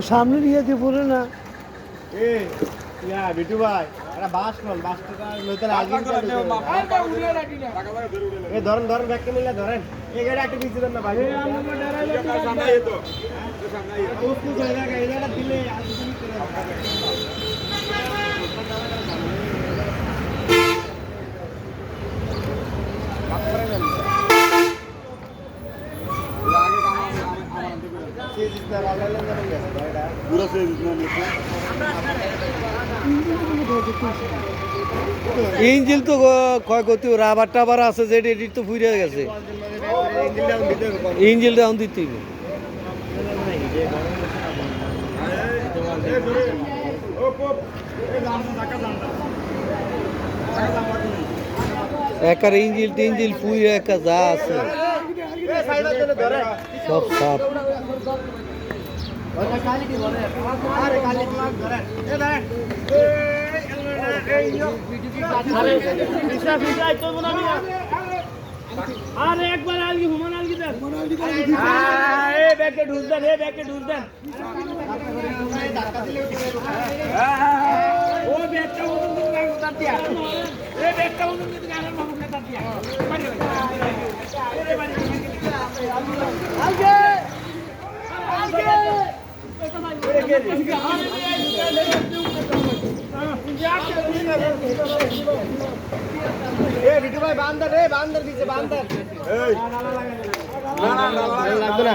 সামনে নিয়ে দিয়ে পড়ে না বিটু ভাই একটা বাস নন বাসটা ধরেন ধরেন ব্যাগকে মিলে ধরেন এই গাড়ি একটা পিছিয়ে দেন না ভাই দিলে ইঞ্জিল তো ক্ষয়ক্ষতি রাবার টাবার আছে যেটা এটি তো ফুরিয়ে গেছে ইঞ্জিলটা এখন দিতে হবে। একার ইঞ্জিল টিঞ্জিল ফুরিয়ে একা যা আছে সব সাপ আরে একবার আলগি হুমান আলগি দেন ব্যাগকে ঢুস দেন ব্যাগকে ঢুস দেন ও ব্যাগটা ওজন দিতে না তার দিয়া ব্যাগটা ওজন দিতে না মামুক না তার দিয়া আলগে বিটু ভাই বান্দর রে বান্দর দিছে বান্দর লাগবে না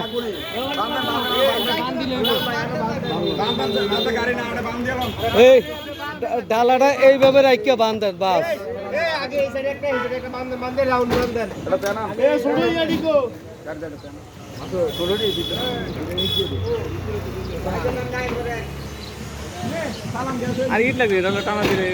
এই ডালাটা এইভাবে রাখিয়া বান্ধেন বাস আগে এই সাইডে একটা এই সাইডে একটা বান্দর বান্দর রাউন্ড দেন এটা দেন ছোড়ে ইয়া দিকো আর ইট লাগবে টানা দিলে